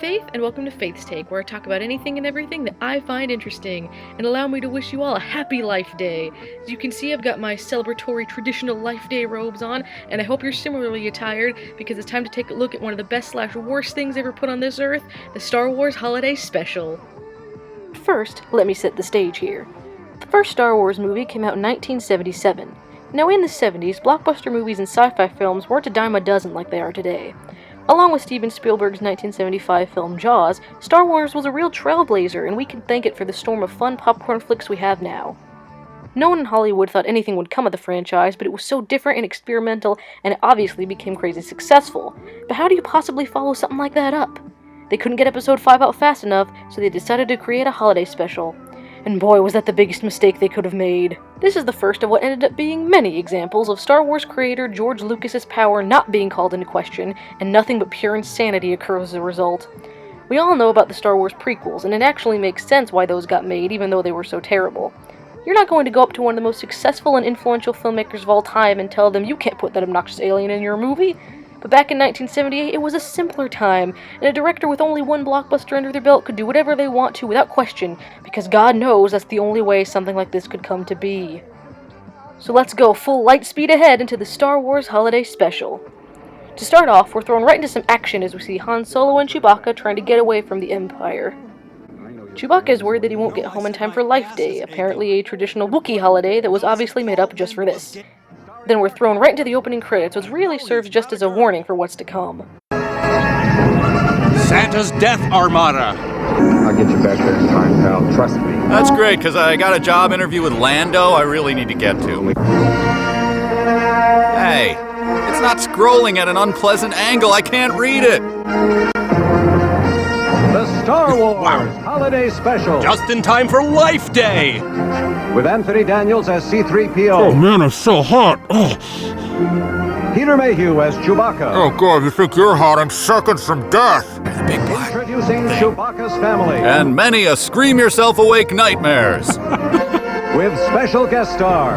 Faith, and welcome to Faith's Take, where I talk about anything and everything that I find interesting, and allow me to wish you all a happy Life Day. As you can see, I've got my celebratory traditional Life Day robes on, and I hope you're similarly attired, because it's time to take a look at one of the best/worst things ever put on this earth, the Star Wars Holiday Special. First, let me set the stage here. The first Star Wars movie came out in 1977. Now in the 70s, blockbuster movies and sci-fi films weren't a dime a dozen like they are today. Along with Steven Spielberg's 1975 film Jaws, Star Wars was a real trailblazer, and we can thank it for the storm of fun popcorn flicks we have now. No one in Hollywood thought anything would come of the franchise, but it was so different and experimental, and it obviously became crazy successful. But how do you possibly follow something like that up? They couldn't get Episode 5 out fast enough, so they decided to create a holiday special. And boy, was that the biggest mistake they could have made. This is the first of what ended up being many examples of Star Wars creator George Lucas's power not being called into question, and nothing but pure insanity occurs as a result. We all know about the Star Wars prequels, and it actually makes sense why those got made, even though they were so terrible. You're not going to go up to one of the most successful and influential filmmakers of all time and tell them you can't put that obnoxious alien in your movie. But back in 1978, it was a simpler time, and a director with only one blockbuster under their belt could do whatever they want to without question, because God knows that's the only way something like this could come to be. So let's go full light speed ahead into the Star Wars Holiday Special. To start off, we're thrown right into some action as we see Han Solo and Chewbacca trying to get away from the Empire. Chewbacca is worried that he won't get home in time for Life Day, apparently a traditional Wookiee holiday that was obviously made up just for this. Then we're thrown right into the opening credits, which really serves just as a warning for what's to come. Santa's Death Armada! I'll get you back there in time, pal. Trust me. That's great, because I got a job interview with Lando I really need to get to. Hey, it's not scrolling at an unpleasant angle. I can't read it. The Star Wars Holiday Special. Just in time for Life Day! With Anthony Daniels as C-3PO. Oh man, it's so hot. Oh. Peter Mayhew as Chewbacca. Oh god, you think you're hot? I'm seconds from death. Big black. Introducing Chewbacca's family. And many a scream yourself awake nightmares. With special guest star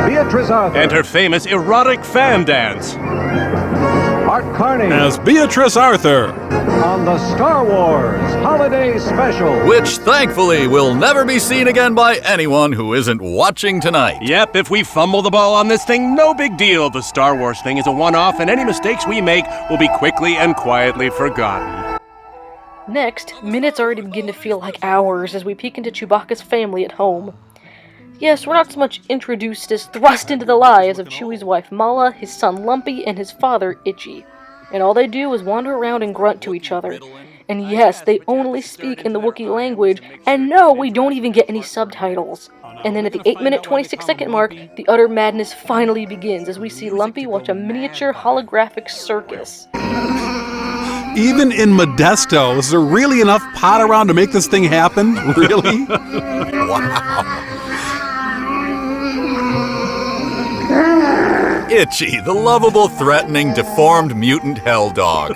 Beatrice Arthur. And her famous erotic fan dance. Art Carney As Beatrice Arthur. on the Star Wars Holiday Special. Which, thankfully, will never be seen again by anyone who isn't watching tonight. Yep, if we fumble the ball on this thing, no big deal. The Star Wars thing is a one-off, and any mistakes we make will be quickly and quietly forgotten. Next, minutes already begin to feel like hours as we peek into Chewbacca's family at home. Yes, we're not so much introduced as thrust into the lives of Chewie's wife Mala, his son Lumpy, and his father Itchy. And all they do is wander around and grunt to each other. And yes, they only speak in the Wookiee language, and no, we don't even get any subtitles. And then at the 8-minute 26-second mark, the utter madness finally begins as we see Lumpy watch a miniature holographic circus. Even in Modesto, is there really enough pot around to make this thing happen? Really? Wow. Itchy, the lovable, threatening, deformed mutant hell dog.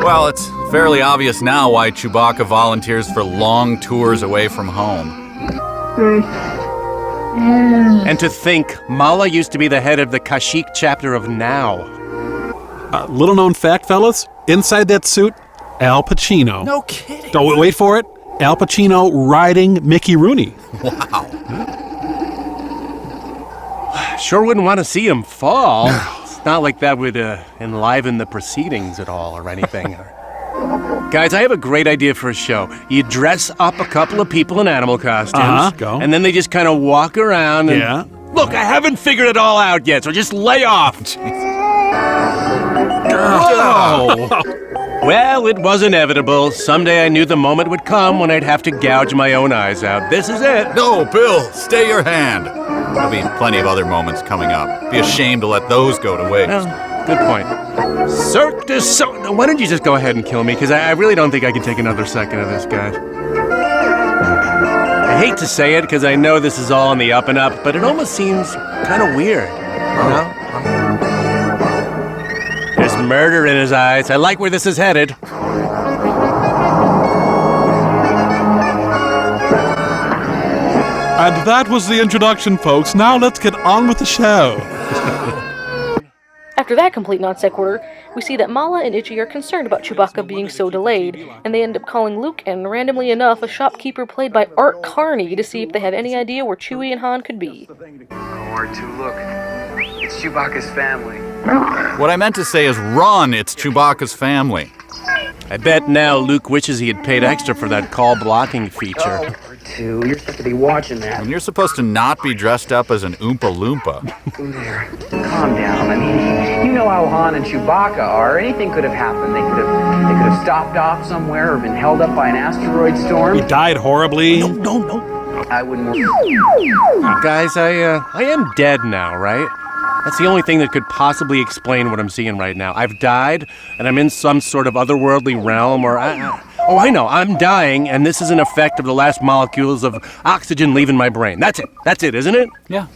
Well, it's fairly obvious now why Chewbacca volunteers for long tours away from home. And to think, Mala used to be the head of the Kashyyyk chapter of Now. Little known fact, fellas, inside that suit, Al Pacino. No kidding. Don't wait for it. Al Pacino riding Mickey Rooney. Wow. Sure wouldn't want to see him fall. It's not like that would enliven the proceedings at all or anything. Guys, I have a great idea for a show. You dress up a couple of people in animal costumes, go. and then they just kind of walk around and... Yeah. Look, I haven't figured it all out yet, so just lay off. Oh. Well, it was inevitable. Someday I knew the moment would come when I'd have to gouge my own eyes out. This is it. No, Bill, stay your hand. There'll be plenty of other moments coming up. Be ashamed to let those go to waste. Well, good point. Cirque du Soleil. Why don't you just go ahead and kill me? Because I really don't think I can take another second of this, guys. I hate to say it because I know this is all on the up and up, but it almost seems kind of weird, you know? There's murder in his eyes. I like where this is headed. And that was the introduction, folks. Now let's get on with the show. After that complete non sequitur, we see that Mala and Itchy are concerned about Chewbacca being so delayed, and they end up calling Luke and, randomly enough, a shopkeeper played by Art Carney to see if they have any idea where Chewie and Han could be. Oh, R2, look. It's Chewbacca's family. What I meant to say is run, it's Chewbacca's family. I bet now Luke wishes he had paid extra for that call blocking feature. R2, you're supposed to be watching that. And you're supposed to not be dressed up as an Oompa Loompa. There. Calm down. I mean, you know how Han and Chewbacca are. Anything could have happened. They could have stopped off somewhere or been held up by an asteroid storm. He died horribly. No. I wouldn't. Guys, I am dead now, right? That's the only thing that could possibly explain what I'm seeing right now. I've died, and I'm in some sort of otherworldly realm, or I know, I'm dying, and this is an effect of the last molecules of oxygen leaving my brain. That's it, isn't it? Yeah,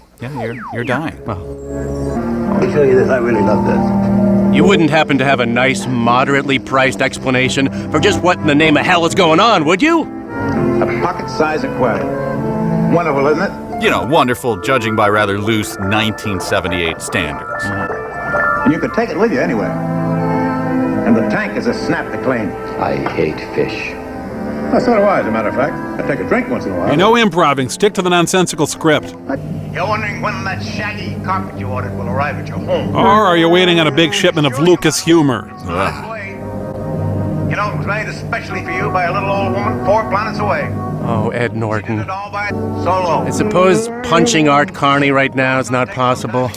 you're dying. Let me tell you this, I really love this. You wouldn't happen to have a nice, moderately priced explanation for just what in the name of hell is going on, would you? A pocket-sized aquarium. Wonderful, isn't it? You know, wonderful, judging by rather loose 1978 standards. And you could take it with you anywhere. And the tank is a snap to clean. I hate fish. Well, so do I, as a matter of fact. I take a drink once in a while. You know improving. Stick to the nonsensical script. You're wondering when that shaggy carpet you ordered will arrive at your home. Or are you waiting on a big shipment of Lucas humor? You know, it was made especially for you by a little old woman 4 planets away. Oh, Ed Norton. Did it all by solo. I suppose punching Art Carney right now is not possible.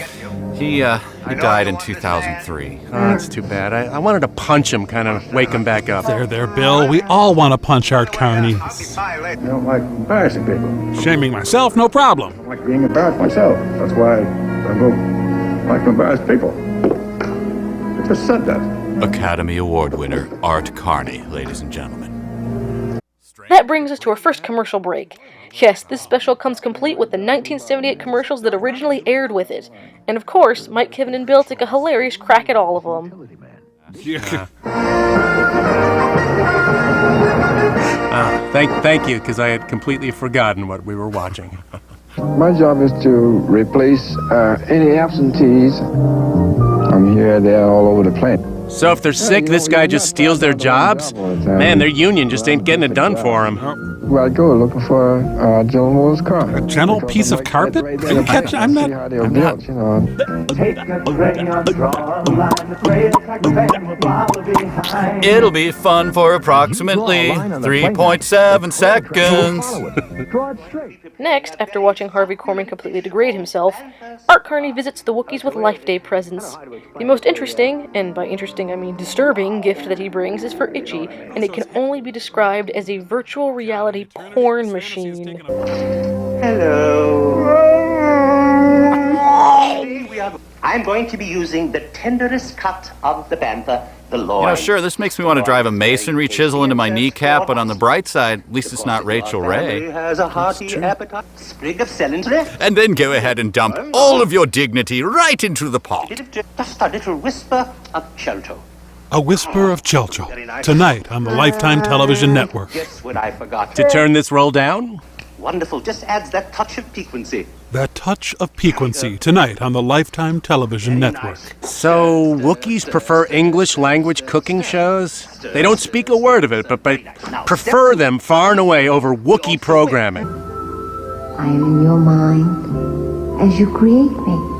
He died in 2003. Oh, that's too bad. I wanted to punch him, kind of wake him back up. There, Bill. We all want to punch Art Carney. I don't like embarrassing people. Shaming myself, no problem. I like being embarrassed myself. That's why I don't like to embarrass people. I just said that. Academy Award winner Art Carney, ladies and gentlemen. That brings us to our first commercial break. Yes, this special comes complete with the 1978 commercials that originally aired with it. And of course, Mike, Kevin, and Bill take a hilarious crack at all of them. Yeah. Thank you, because I had completely forgotten what we were watching. My job is to replace any absentees. I'm here, there, all over the planet. So if they're sick, this guy just steals their jobs? Man, their union just ain't getting it done for them. Well, I go looking for General Motors car. A gentle piece of carpet? Didn't catch. I'm not. It'll be fun for approximately 3.7 seconds. Next, after watching Harvey Korman completely degrade himself, Art Carney visits the Wookiees with Life Day presents. The most interesting, and by interesting I mean disturbing, gift that he brings is for Itchy, and it can only be described as a virtual reality porn machine. Hello. I'm going to be using the tenderest cut of the bantha, the loin. You know, sure, this makes me want to drive a masonry chisel into my kneecap, but on the bright side, at least it's not Rachel Ray. Has a hearty appetite, sprig of celery, And then go ahead and dump all of your dignity right into the pot. just a little whisper of Chelto. A Whisper of Chelcho. Tonight on the Lifetime Television Network. Guess what I forgot? To turn this roll down? Wonderful, just adds that touch of piquancy. That touch of piquancy tonight on the Lifetime Television Network. So, Wookiees prefer English language cooking shows? They don't speak a word of it, but prefer them far and away over Wookiee programming. I am in your mind as you create me.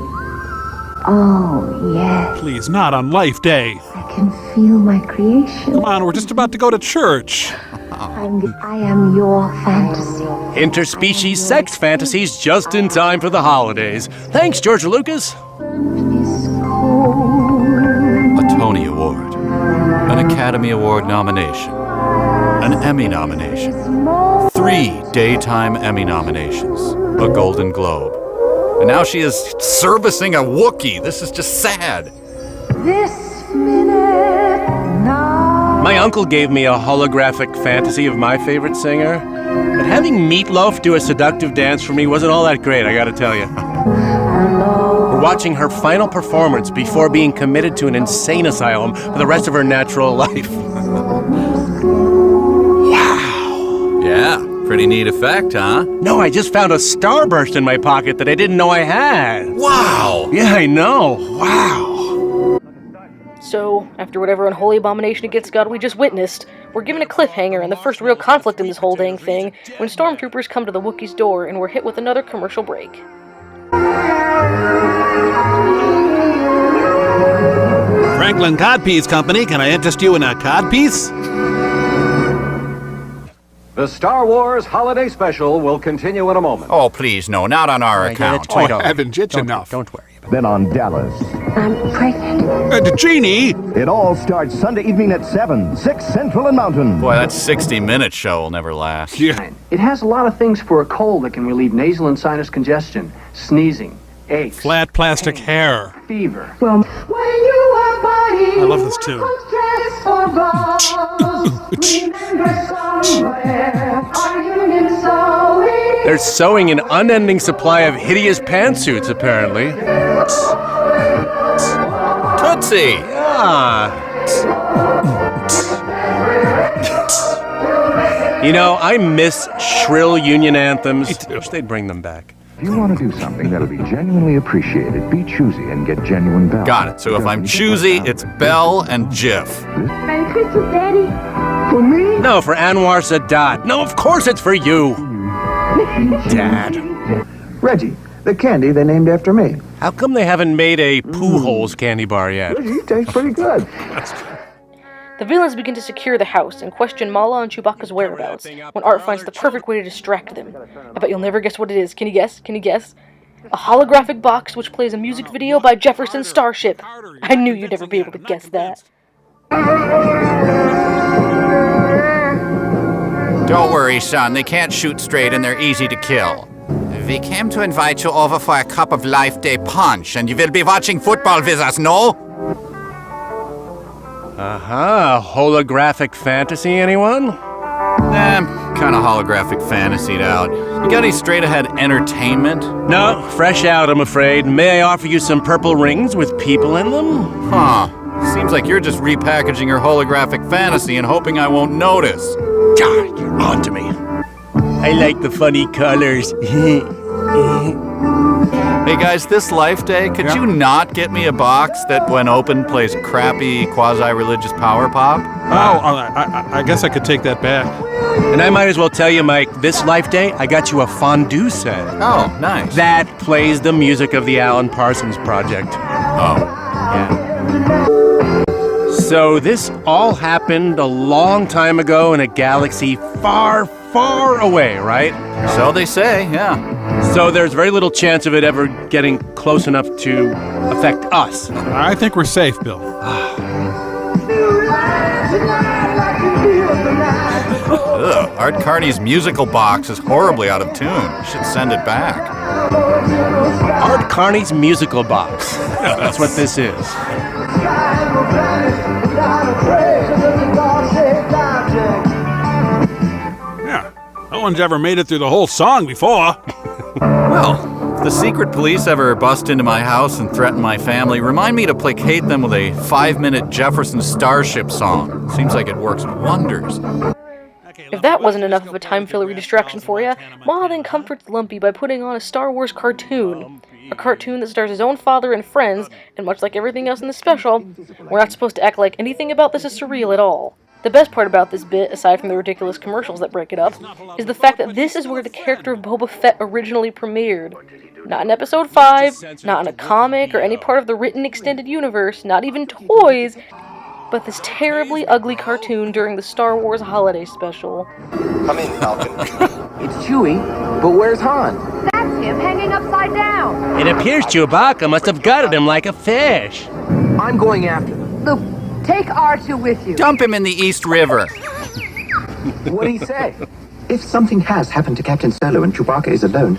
Oh, yes. Please, not on Life Day. I can feel my creation. Come on, we're just about to go to church. I am your fantasy. Interspecies sex fantasies just in time for the holidays. Thanks, George Lucas. A Tony Award, an Academy Award nomination, an Emmy nomination, 3 Daytime Emmy nominations, a Golden Globe. And now she is servicing a Wookiee. This is just sad. This minute now. My uncle gave me a holographic fantasy of my favorite singer, but having Meatloaf do a seductive dance for me wasn't all that great, I gotta tell you. We're watching her final performance before being committed to an insane asylum for the rest of her natural life. Wow. Yeah, pretty neat effect, huh? No, I just found a starburst in my pocket that I didn't know I had. Wow! Yeah, I know. Wow. So, after whatever unholy abomination against God we just witnessed, we're given a cliffhanger and the first real conflict in this whole dang thing when stormtroopers come to the Wookiee's door and we're hit with another commercial break. Franklin Codpiece Company, can I interest you in a codpiece? The Star Wars Holiday Special will continue in a moment. Oh, please, no, not on our account. Oh, haven't you enough? Don't worry. Then on Dallas. I'm pregnant. Genie! It all starts Sunday evening at 7, 6 Central and Mountain. Boy, that 60-minute show will never last. Yeah. It has a lot of things for a cold that can relieve nasal and sinus congestion, sneezing, aches, Flat plastic hair. fever. Well, when you are body, I love this tune. They're sewing an unending supply of hideous pantsuits, apparently. Tootsie! Ah. You know, I miss shrill union anthems. Wish they'd bring them back. If you want to do something that'll be genuinely appreciated, be choosy and get genuine value. Got it. So if I'm choosy, it's Belle and Jif. Merry Christmas, Daddy. For me? No, for Anwar Sadat. No, of course it's for you. Dad. Reggie, the candy they named after me. How come they haven't made a Pooh Holes candy bar yet? Reggie, you taste pretty good. The villains begin to secure the house and question Mala and Chewbacca's whereabouts when Art finds the perfect way to distract them. I bet you'll never guess what it is. Can you guess? Can you guess? A holographic box which plays a music video by Jefferson's Starship. I knew you'd never be able to guess that. Don't worry, son. They can't shoot straight and they're easy to kill. We came to invite you over for a cup of Life Day punch, and you will be watching football with us, no? Holographic fantasy, anyone? Kind of holographic fantasied out. You got any straight-ahead entertainment? No, fresh out, I'm afraid. May I offer you some purple rings with people in them? Huh. Seems like you're just repackaging your holographic fantasy and hoping I won't notice. God, you're on to me. I like the funny colors. Hey guys, this Life Day, could you not get me a box that when open plays crappy quasi-religious power pop? I guess I could take that back. And I might as well tell you, Mike, this Life Day, I got you a fondue set. Oh, nice. That plays the music of the Alan Parsons Project. Oh. Yeah. So this all happened a long time ago in a galaxy far, far away, right? So they say, yeah. So there's very little chance of it ever getting close enough to affect us. I think we're safe, Bill. Ugh, Art Carney's musical box is horribly out of tune. You should send it back. Art Carney's musical box. That's what this is. Yeah, no one's ever made it through the whole song before. Well, if the secret police ever bust into my house and threaten my family, remind me to placate them with a 5-minute Jefferson Starship song. Seems like it works wonders. If that wasn't enough of a time-fillery distraction for you, Ma then comforts Lumpy by putting on a Star Wars cartoon. A cartoon that stars his own father and friends, and much like everything else in the special, we're not supposed to act like anything about this is surreal at all. The best part about this bit, aside from the ridiculous commercials that break it up, is the fact that this is where the character of Boba Fett originally premiered. Not in Episode 5, not in a comic, or any part of the written extended universe, not even toys, but this terribly ugly cartoon during the Star Wars Holiday Special. Come in, Falcon. It's Chewie, but where's Han? That's him hanging upside down. It appears Chewbacca must have gutted him like a fish. I'm going after them. Luke, take R2 with you. Dump him in the East River. What'd he say? If something has happened to Captain Solo and Chewbacca is alone,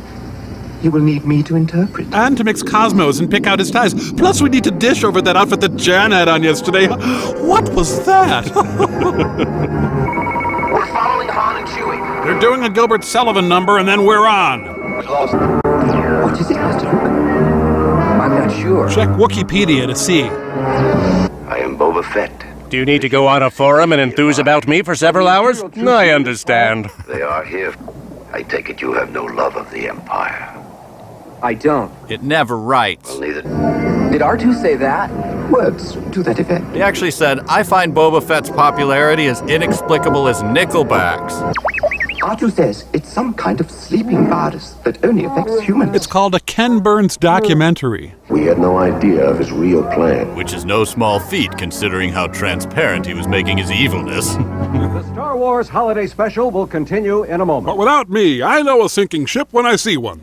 you will need me to interpret. And to mix Cosmos and pick out his ties. Plus, we need to dish over that outfit that Jan had on yesterday. What was that? We're following Han and Chewie. They're doing a Gilbert Sullivan number, and then we're on. What is it, Mr. Luke? I'm not sure. Check Wikipedia to see. I am Boba Fett. Do you need to go on a forum and enthuse about me for several hours? I understand. They are here. I take it you have no love of the Empire. I don't. It never writes. Did R2 say that? Words to that effect. He actually said, I find Boba Fett's popularity as inexplicable as Nickelback's. R2 says it's some kind of sleeping virus that only affects humans. It's called a Ken Burns documentary. We had no idea of his real plan. Which is no small feat considering how transparent he was making his evilness. The Star Wars Holiday Special will continue in a moment. But without me, I know a sinking ship when I see one.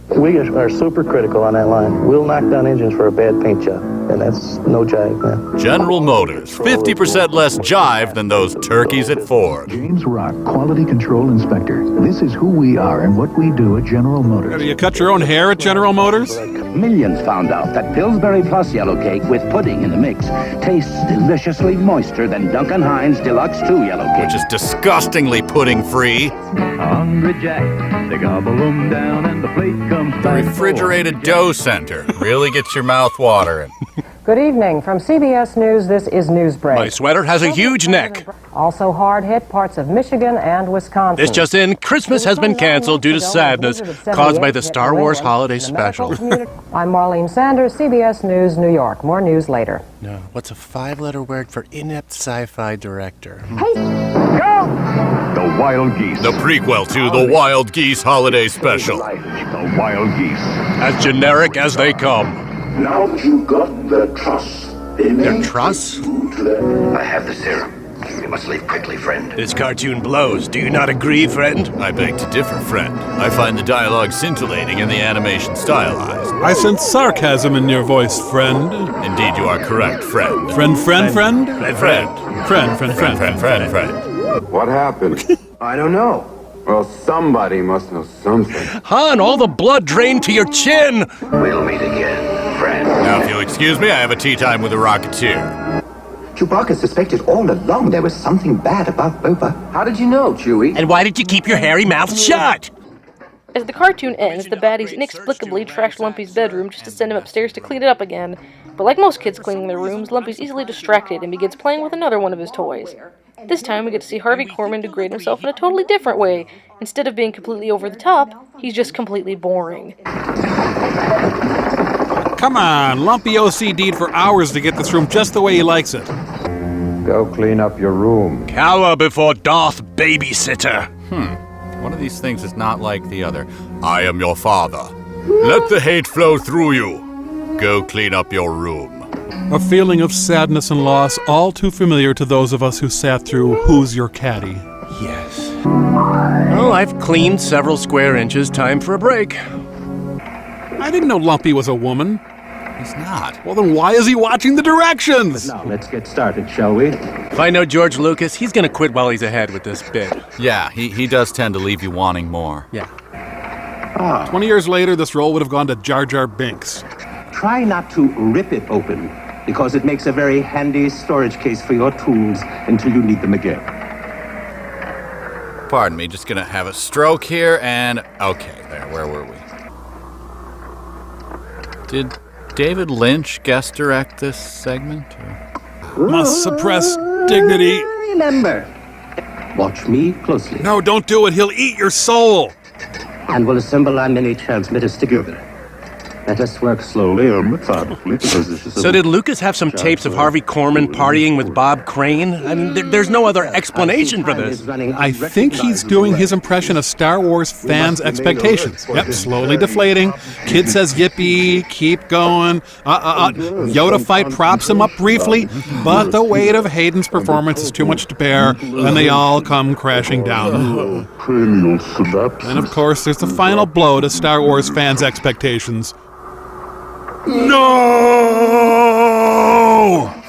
We are super critical on that line. We'll knock down engines for a bad paint job, and that's no jive, man. General Motors, 50% less jive than those turkeys at Ford. James Rock, Quality Control Inspector. This is who we are and what we do at General Motors. Do you cut your own hair at General Motors? Millions found out that Pillsbury Plus Yellow Cake with pudding in the mix tastes deliciously moister than Duncan Hines Deluxe 2 Yellow Cake. Which is disgustingly pudding-free. Hungry Jack, they gobble them down and the plate comes The refrigerated dough center really gets your mouth watering. Good evening. From CBS News, this is Newsbreak. My sweater has a huge neck. Also hard hit parts of Michigan and Wisconsin. This just in, Christmas has been canceled due to sadness caused by the Star Wars Holiday Special. I'm Marlene Sanders, CBS News, New York. More news later. No, what's a 5-letter word for inept sci-fi director? Hey, go! The Wild Geese. The prequel to The Wild Geese Holiday Special. The Wild Geese. As generic as they come. Now that you've got their trust, Their truss? I have the serum. We must leave quickly, friend. This cartoon blows. Do you not agree, friend? I beg to differ, friend. I find the dialogue scintillating and the animation stylized. I sense sarcasm in your voice, friend. Indeed, you are correct, friend. Friend. Friend. What happened? I don't know. Well, somebody must know something. Han, all the blood drained to your chin! We'll meet again, friend. Now, if you'll excuse me, I have a tea time with a Rocketeer. Chewbacca suspected all along there was something bad about Boba. How did you know, Chewie? And why did you keep your hairy mouth shut? As the cartoon ends, the baddies inexplicably trash Lumpy's bedroom just to send him upstairs to clean it up again. But like most kids cleaning their rooms, Lumpy's easily distracted and begins playing with another one of his toys. This time we get to see Harvey Korman degrade himself in a totally different way. Instead of being completely over the top, he's just completely boring. Come on, Lumpy OCD'd for hours to get this room just the way he likes it. Go clean up your room. Cower before Darth Babysitter. One of these things is not like the other. I am your father. Let the hate flow through you. Go clean up your room. A feeling of sadness and loss all too familiar to those of us who sat through Who's Your Caddy? Yes. Well, I've cleaned several square inches. Time for a break. I didn't know Lumpy was a woman. He's not. Well, then why is he watching the directions? Now, let's get started, shall we? If I know George Lucas, he's gonna quit while he's ahead with this bit. Yeah, he does tend to leave you wanting more. Yeah. 20 years later, this role would have gone to Jar Jar Binks. Try not to rip it open, because it makes a very handy storage case for your tools until you need them again. Pardon me, just gonna have a stroke here and... Okay, there, where were we? Did David Lynch guest direct this segment? Or? Must suppress dignity. Remember, watch me closely. No, don't do it. He'll eat your soul. And we'll assemble our mini transmitters together. Let us work slowly or methodically. So did Lucas have some tapes of Harvey Korman partying with Bob Crane? I mean, there's no other explanation for this. I think he's doing his impression of Star Wars fans' expectations. Yep, slowly deflating. Kid says yippee, keep going. Yoda fight props him up briefly, but the weight of Hayden's performance is too much to bear, and they all come crashing down. And of course, there's the final blow to Star Wars fans' expectations. No!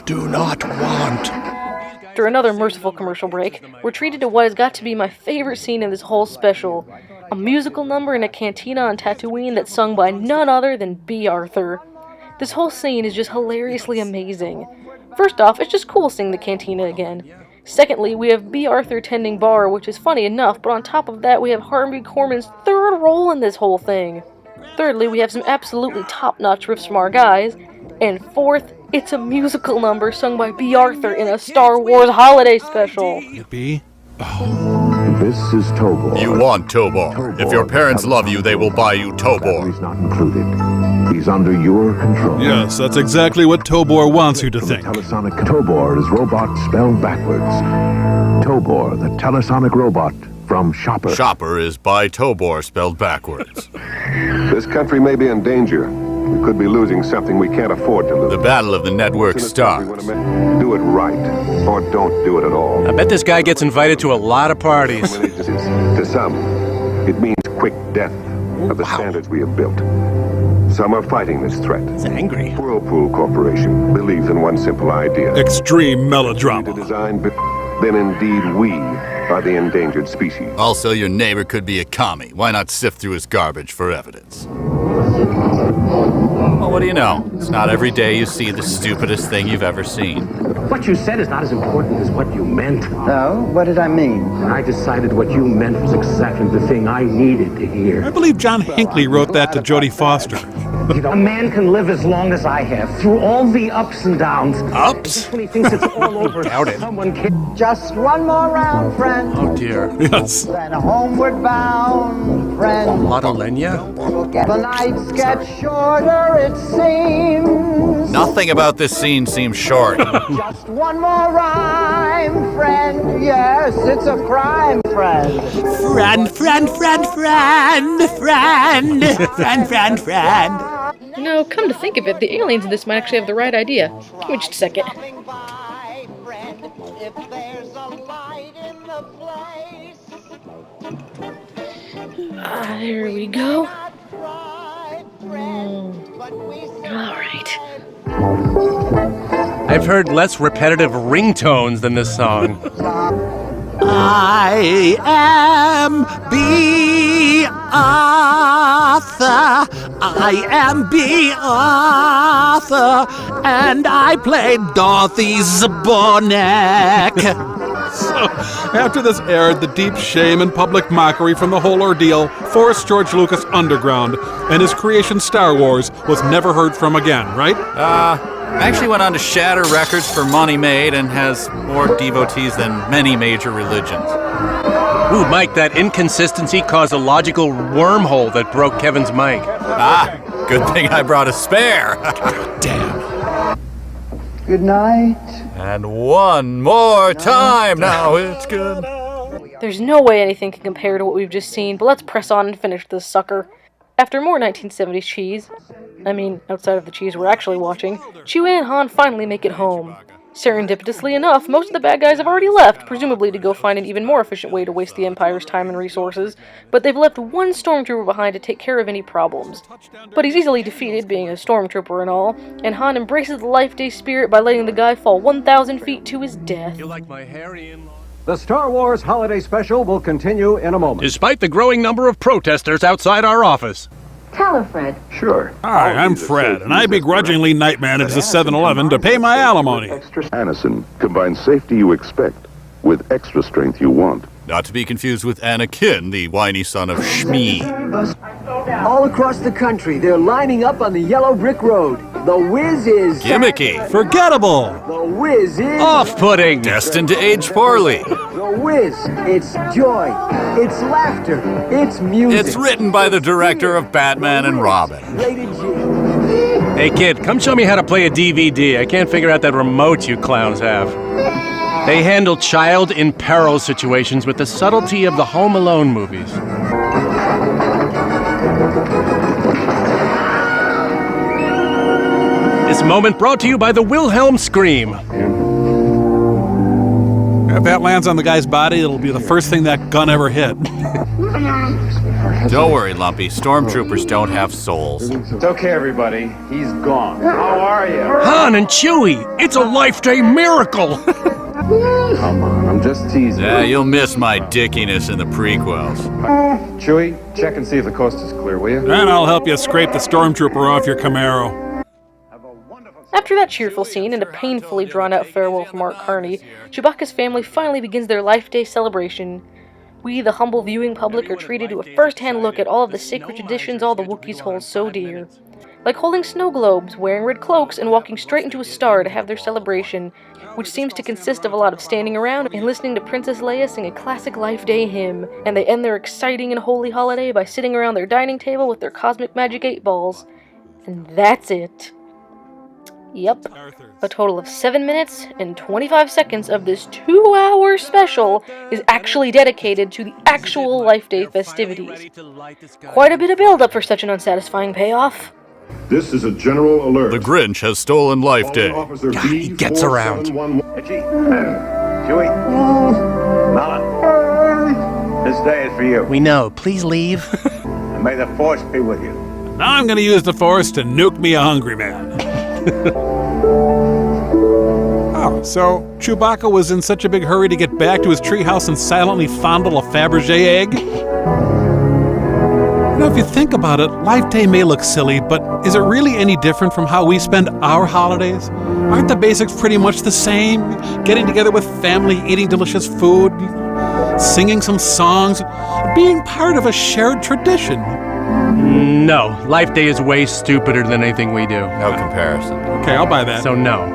Do not want. After another merciful commercial break, we're treated to what has got to be my favorite scene in this whole special. A musical number in a cantina on Tatooine that's sung by none other than B. Arthur. This whole scene is just hilariously amazing. First off, it's just cool seeing the cantina again. Secondly, we have B. Arthur tending bar, which is funny enough, but on top of that we have Harvey Korman's third role in this whole thing. Thirdly, we have some absolutely top-notch riffs from our guys. And fourth, it's a musical number sung by B. Arthur in a Star Wars holiday special. Yippee. Oh. This is Tobor. You want Tobor. If your parents love you, they will buy you Tobor. He's not included. He's under your control. Yes, that's exactly what Tobor wants you to think. Telesonic Tobor is robot spelled backwards. Tobor, the telesonic robot from Shopper. Shopper is by Tobor spelled backwards. This country may be in danger. We could be losing something we can't afford to lose. The battle of the network starts. Do it right, or don't do it at all. I bet this guy gets invited to a lot of parties. To some, it means quick death of the standards we have built. Some are fighting this threat. He's angry. Whirlpool Corporation believes in one simple idea. Extreme melodrama. Then indeed we are the endangered species. Also, your neighbor could be a commie. Why not sift through his garbage for evidence? Well, what do you know? It's not every day you see the stupidest thing you've ever seen. What you said is not as important as what you meant. No? What did I mean? I decided what you meant was exactly the thing I needed to hear. I believe John Hinckley wrote that to Jodie Foster. A man can live as long as I have, through all the ups and downs. Ups? When he thinks it's all over, Doubt it. someone can... Just one more round, friend. Oh dear. Yes. Then homeward bound, friend. Lotta Lenya? The nights get shorter, it seems. Nothing about this scene seems short. Just one more rhyme, friend. Yes, it's a crime, friend. Friend. No, come to think of it, the aliens in this might actually have the right idea. Give me just a second. There we go. Alright. I've heard less repetitive ringtones than this song. I am B. Arthur. I am B. Arthur. And I played Dorothy Zbornak. So, after this aired, the deep shame and public mockery from the whole ordeal forced George Lucas underground, and his creation Star Wars was never heard from again, right? Actually went on to shatter records for money made and has more devotees than many major religions. Ooh, Mike, that inconsistency caused a logical wormhole that broke Kevin's mic. Ah, good thing I brought a spare. Damn. Good night. And one more time. Now it's good. There's no way anything can compare to what we've just seen, but let's press on and finish this sucker. After more 1970s cheese, outside of the cheese we're actually watching, Chewie and Han finally make it home. Serendipitously enough, most of the bad guys have already left, presumably to go find an even more efficient way to waste the Empire's time and resources, but they've left one stormtrooper behind to take care of any problems. But he's easily defeated, being a stormtrooper and all, and Han embraces the Life Day spirit by letting the guy fall 1,000 feet to his death. You like my hairy in-law? The Star Wars Holiday Special will continue in a moment. Despite the growing number of protesters outside our office. Tell her, Fred. Sure. Hi, I'm Fred, and I begrudgingly night manage the 7-Eleven to pay my alimony. Anison combines safety you expect with extra strength you want. Not to be confused with Anakin, the whiny son of Shmi. All across the country, they're lining up on the yellow brick road. The whiz is... Gimmicky. Forgettable. The whiz is... Off-putting. Destined to age poorly. The whiz. It's joy. It's laughter. It's music. It's written by the director of Batman and Robin. Rated G. Hey kid, come show me how to play a DVD. I can't figure out that remote you clowns have. They handle child in peril situations with the subtlety of the Home Alone movies. This moment brought to you by the Wilhelm Scream. If that lands on the guy's body, it'll be the first thing that gun ever hit. Don't worry, Lumpy. Stormtroopers don't have souls. It's okay, everybody. He's gone. How are you? Han and Chewie, it's a Life Day miracle. Come on, I'm just teasing. Yeah, you'll miss my dickiness in the prequels. Chewie, check and see if the coast is clear, will you? And I'll help you scrape the stormtrooper off your Camaro. After that cheerful scene and a painfully drawn-out farewell from Mark Carney, Chewbacca's family finally begins their Life Day celebration. We, the humble viewing public, are treated to a first-hand look at all of the sacred traditions all the Wookiees hold so dear. like holding snow globes, wearing red cloaks, and walking straight into a star to have their celebration, which seems to consist of a lot of standing around and listening to Princess Leia sing a classic Life Day hymn, and they end their exciting and holy holiday by sitting around their dining table with their cosmic magic 8 balls. And that's it. Yep. A total of 7 minutes and 25 seconds of this 2-hour special is actually dedicated to the actual Life Day festivities. Quite a bit of build-up for such an unsatisfying payoff. This is a general alert. The Grinch has stolen Life Day. God, he gets around. Chewie. Nala. This day is for you. We know. Please leave. And may the Force be with you. Now I'm gonna use the Force to nuke me a hungry man. Oh, so Chewbacca was in such a big hurry to get back to his treehouse and silently fondle a Fabergé egg? You know, if you think about it, Life Day may look silly, but is it really any different from how we spend our holidays? Aren't the basics pretty much the same? Getting together with family, eating delicious food, singing some songs, being part of a shared tradition. No, Life Day is way stupider than anything we do. No comparison. Okay, I'll buy that. So no.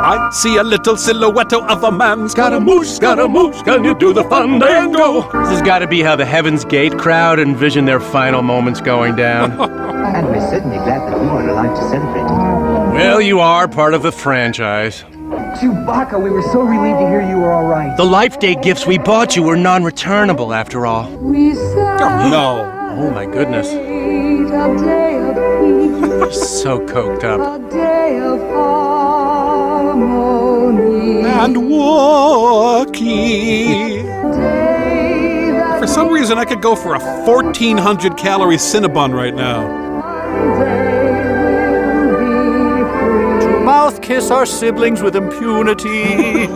I see a little silhouette of a man. Scaramouche, can you do the fun day and go? This has got to be how the Heaven's Gate crowd envision their final moments going down. And we're certainly glad that we were alive to celebrate it. Well, you are part of the franchise. Chewbacca, we were so relieved to hear you were all right. The Life Day gifts we bought you were non-returnable, after all. No. Oh, my goodness. You're so coked up. And walkie. For some reason, I could go for a 1,400 calorie Cinnabon right now. To mouth kiss our siblings with impunity.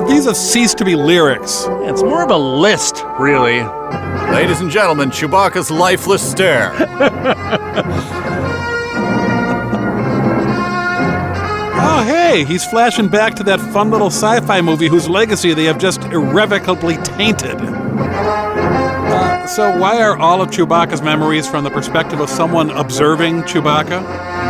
These have ceased to be lyrics. It's more of a list, really. Ladies and gentlemen, Chewbacca's lifeless stare. Oh, hey, he's flashing back to that fun little sci-fi movie whose legacy they have just irrevocably tainted. So why are all of Chewbacca's memories from the perspective of someone observing Chewbacca?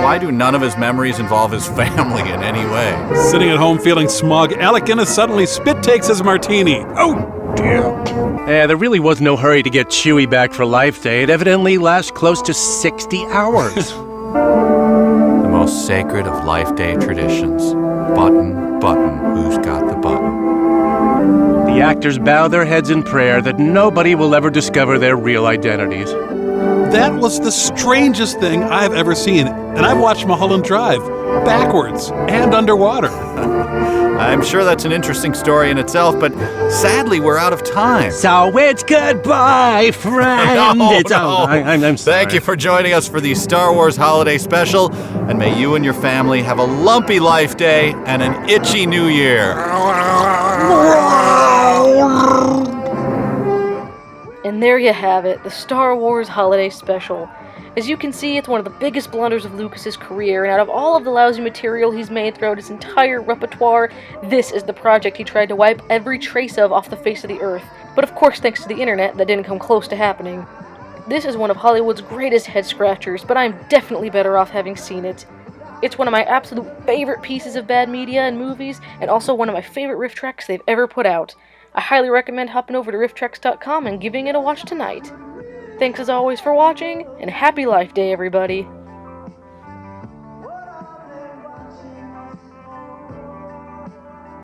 Why do none of his memories involve his family in any way? Sitting at home feeling smug, Alec Guinness suddenly spit takes his martini. Oh, dear. Yeah, there really was no hurry to get Chewie back for Life Day. It evidently lasts close to 60 hours. The most sacred of Life Day traditions. Button, button, who's got the button? The actors bow their heads in prayer that nobody will ever discover their real identities. That was the strangest thing I've ever seen, and I've watched Mulholland Drive backwards and underwater. I'm sure that's an interesting story in itself, but sadly we're out of time. So it's goodbye, friend. No, it's no. I'm sorry. Thank you for joining us for the Star Wars Holiday Special, and may you and your family have a lumpy Life Day and an itchy New Year. And there you have it, the Star Wars Holiday Special. As you can see, it's one of the biggest blunders of Lucas's career, and out of all of the lousy material he's made throughout his entire repertoire, this is the project he tried to wipe every trace of off the face of the earth. But of course, thanks to the internet, that didn't come close to happening. This is one of Hollywood's greatest head-scratchers, but I'm definitely better off having seen it. It's one of my absolute favorite pieces of bad media and movies, and also one of my favorite Rifftrax they've ever put out. I highly recommend hopping over to rifftrax.com and giving it a watch tonight. Thanks as always for watching, and happy Life Day, everybody!